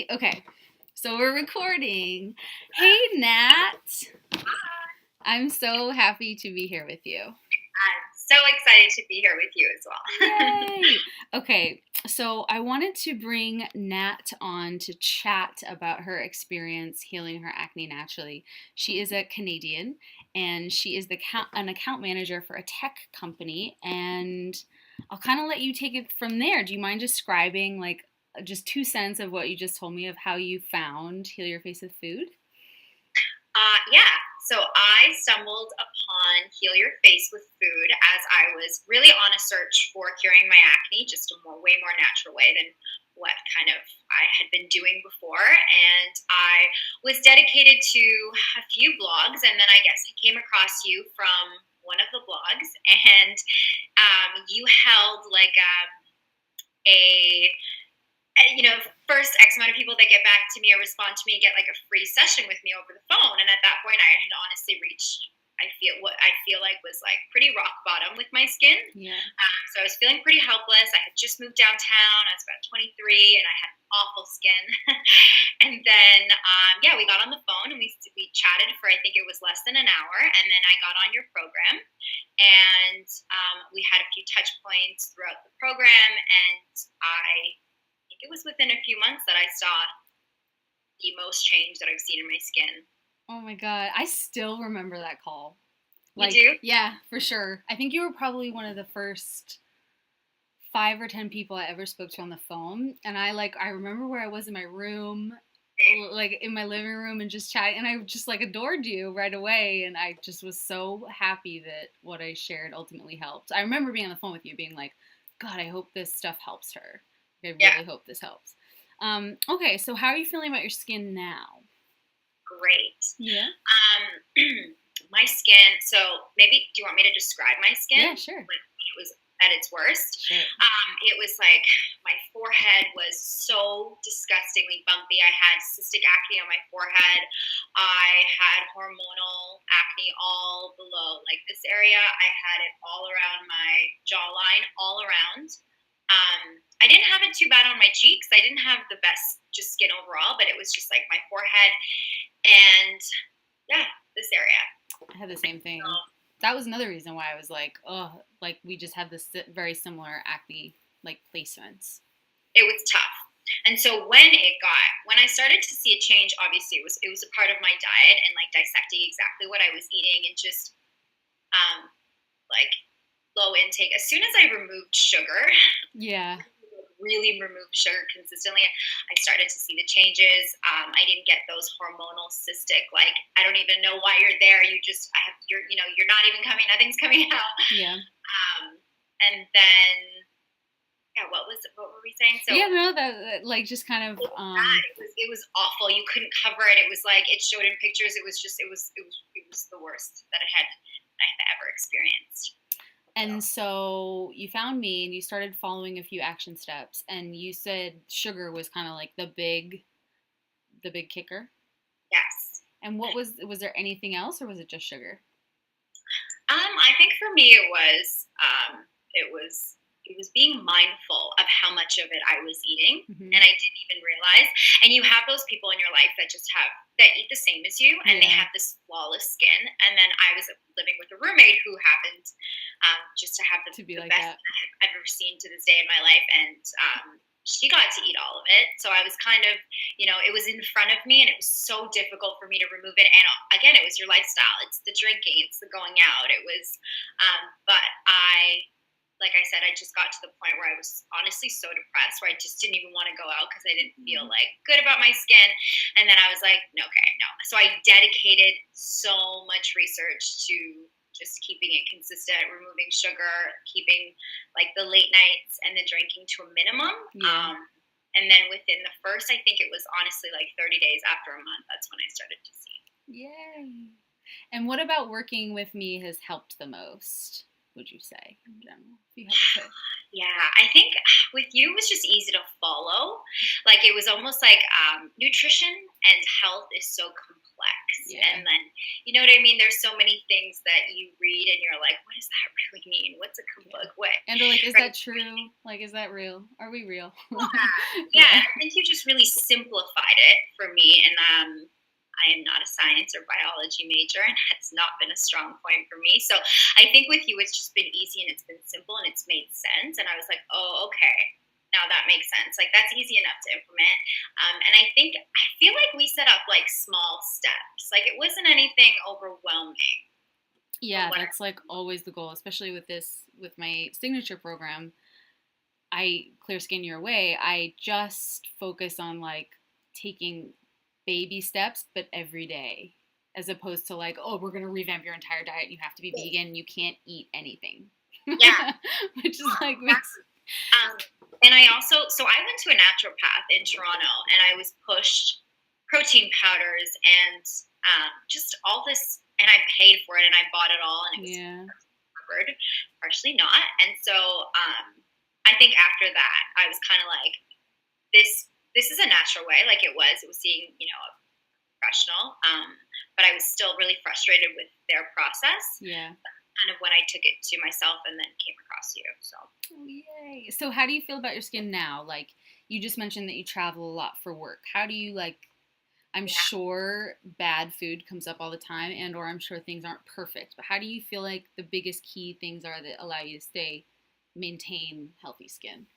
Yay! Okay, so we're recording. Hey, Nat. I'm so happy to be here with you. I'm so excited to be here with you as well. Yay! Okay, so I wanted to bring Nat on to chat about her experience healing her acne naturally. She is a Canadian and she is an account manager for a tech company. And I'll kind of let you take it from there. Do you mind describing, like, just 2 cents of what you just told me of how you found Heal Your Face with Food? Yeah, so I stumbled upon Heal Your Face with Food as I was really on a search for curing my acne, just a way more natural way than what kind of I had been doing before. And I was dedicated to a few blogs, and then I guess I came across you from one of the blogs, and you held like a first X amount of people that get back to me or respond to me get like a free session with me over the phone. And at that point, I had honestly reached, what I feel like was like pretty rock bottom with my skin. Yeah. So I was feeling pretty helpless. I had just moved downtown. I was about 23 and I had awful skin. And then, yeah, we got on the phone and we chatted for, I think it was less than an hour. And then I got on your program and we had a few touch points throughout the program. And I think it was within a few months that I saw the most change that I've seen in my skin. Oh my God, I still remember that call. You Like, do? yeah, for sure. I think you were probably one of the first 5 or 10 people I ever spoke to on the phone. And I remember where I was in my room, like in my living room and just chatting. And I just like adored you right away. And I just was so happy that what I shared ultimately helped. I remember being on the phone with you being like, God, I hope this stuff helps her. I Yeah, really hope this helps. Okay, so how are you feeling about your skin now? great. Yeah. My skin, so maybe, do you want me to describe my skin? Yeah, sure. When it was at its worst. Sure. It was like my forehead was so disgustingly bumpy. I had cystic acne on my forehead. I had hormonal acne all below, like this area. I had it all around my jawline, all around. I didn't have it too bad on my cheeks. I didn't have the best just skin overall, but it was just like my forehead and yeah, this area. I had the same So thing. That was another reason why I was like, oh, like we just had this very similar acne like placements. it was tough. And so when I started to see a change, obviously it was a part of my diet and like dissecting exactly what I was eating and just um, like low intake. As soon as I removed sugar, Yeah. really removed sugar consistently, I started to see the changes. I didn't get those hormonal cystic, like, I don't even know why you're there. You're not even coming, nothing's coming out. Yeah. And then, yeah, what were we saying? So Yeah, no, that like just kind of it was awful. You couldn't cover it. It was like it showed in pictures. It was the worst that I had ever experienced. So and so you found me and you started following a few action steps and you said sugar was kind of like the big kicker. yes. And was there anything else or was it just sugar? I think for me it was being mindful of how much of it I was eating, Hmm. and I didn't even realize. And you have those people in your life that eat the same as you, and they Yeah. have this flawless skin. And then I was living with a roommate who happened just to have To be the like best that. I've ever seen to this day in my life, and she got to eat all of it. So I was kind of, it was in front of me, and it was so difficult for me to remove it. And again, it was your lifestyle. It's the drinking. It's the going out. It was, but like I said, I just got to the point where I was honestly so depressed where I just didn't even want to go out because I didn't feel like good about my skin. And then I was like, no, okay, no. So I dedicated so much research to just keeping it consistent, removing sugar, keeping like the late nights and the drinking to a minimum. Yeah. And then within the first, I think it was honestly like 30 days after a month, that's when I started to see. Yay. And what about working with me has helped the most, would you say, in general? If you had to pick. Yeah, I think with you it was just easy to follow. Like it was almost like nutrition and health is so complex. Yeah. And then, you know what I mean? There's so many things that you read and you're like, what does that really mean? What's a Yeah. kabook? What? And they're like, is Right? that true? Like, is that real? Are we real? Yeah, Yeah. I think you just really simplified it for me. And I am not a science or biology major, and that's not been a strong point for me. So I think with you, it's just been easy and it's been simple and it's made sense. And I was like, oh, okay. Now that makes sense. Like that's easy enough to implement. And I feel like we set up like small steps. Like it wasn't anything overwhelming from Yeah, what I that's like always the goal, especially with with my signature program. I clear skin your way. I just focus on like taking baby steps, but every day, as opposed to like, oh, we're gonna revamp your entire diet. You have to be vegan. You can't eat anything, yeah. which is like makes Exactly. Um, and I also, so I went to a naturopath in Toronto and I was pushed protein powders and just all this, and I paid for it and I bought it all and it was yeah, covered, partially not. And so I think after that, I was kind of like, this is a natural way, like it was seeing, you know, a professional. But I was still really frustrated with their process. yeah. Kind of when I took it to myself and then came across you. So Oh, yay! So, how do you feel about your skin now? Like, you just mentioned that you travel a lot for work. How do you like? I'm yeah. sure bad food comes up all the time, and or I'm sure things aren't perfect. But how do you feel like the biggest key things are that allow you to maintain healthy skin?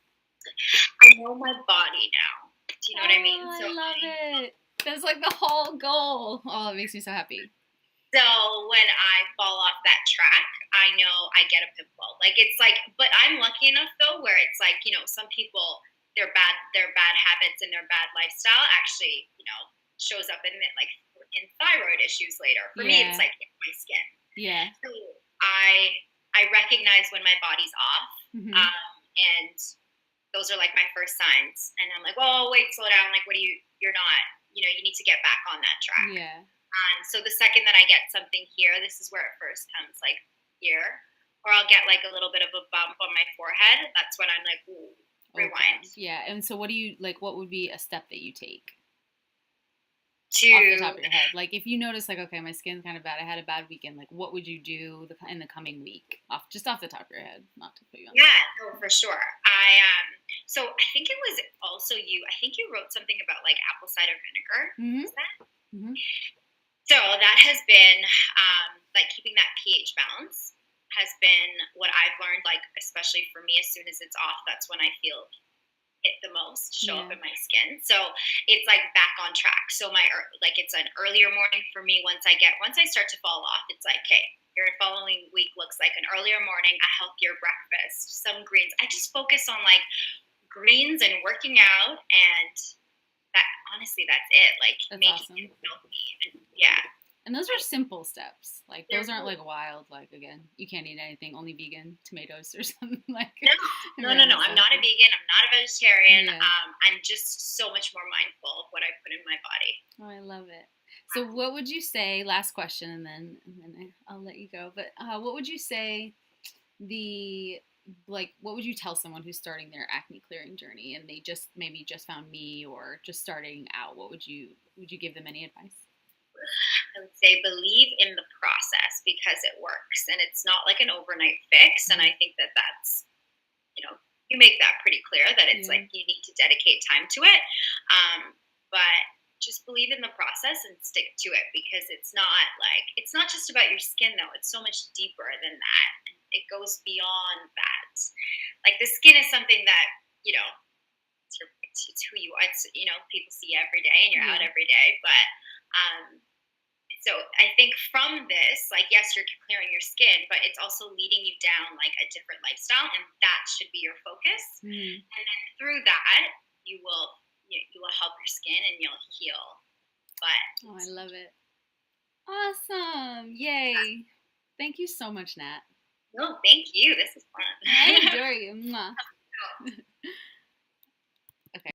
I know my body now. Do you know what I mean? Oh, I love it. That's like the whole goal. Oh, it makes me so happy. So when I fall off that track, I know I get a pimple. Like it's like, but I'm lucky enough though, where it's like, you know, some people their bad habits and their bad lifestyle actually, you know, shows up like in thyroid issues later. For me, it's Yeah, like in my skin. yeah. So I recognize when my body's off, Hmm. and those are like my first signs. And I'm like, whoa, wait, slow down. Like, what do you? You're not. You know, you need to get back on that track. Yeah. So the second that I get something here, this is where it first comes, like here, or I'll get like a little bit of a bump on my forehead. That's when I'm like, ooh, Okay. rewind Yeah. And so, what do you like? What would be a step that you take off the top to of your head? Like, if you notice, like, okay, my skin's kind of bad. I had a bad weekend. Like, what would you do in the coming week? Off the top of your head, not to put you on the yeah, spot. no, for sure. So I think it was also you. I think you wrote something about like apple cider vinegar. Mm-hmm. Is that? Mm-hmm. So that has been like keeping that pH balance has been what I've learned. Like especially for me, as soon as it's off, that's when I feel it the most show up Yeah. in my skin. So it's like back on track. So like it's an earlier morning for me. Once I start to fall off, it's like, okay, your following week looks like an earlier morning, a healthier breakfast, some greens. I just focus on like greens and working out, and that honestly, that's it. Like That's making awesome. it healthy, and yeah, And those are simple steps. Like they're those aren't really like wild. Like again, you can't eat anything, only vegan tomatoes or something like no. random I'm stuff. not a vegan. I'm not a vegetarian. Yeah. I'm just so much more mindful of what I put in my body. Oh, I love it. So, what would you say? Last question, and then I'll let you go. But what would you say the like? What would you tell someone who's starting their acne clearing journey and they just maybe just found me or just starting out? What would you give them any advice? I would say believe in the process because it works and it's not like an overnight fix. And Mhm. I think that that's, you know, you make that pretty clear that it's Yeah. like you need to dedicate time to it. But just believe in the process and stick to it because it's not just about your skin though. It's so much deeper than that. And it goes beyond that. Like the skin is something that, you know, it's who you are. It's, you know, people see you every day and you're out Yeah. every day. But, um, so I think from this, like, yes, you're clearing your skin, but it's also leading you down like a different lifestyle, and that should be your focus. Mhm. And then through that, you will help your skin and you'll heal. But Oh, I love it. Awesome! Yay! Thank you so much, Nat. no, thank you. This is I fun. adore you. Mwah.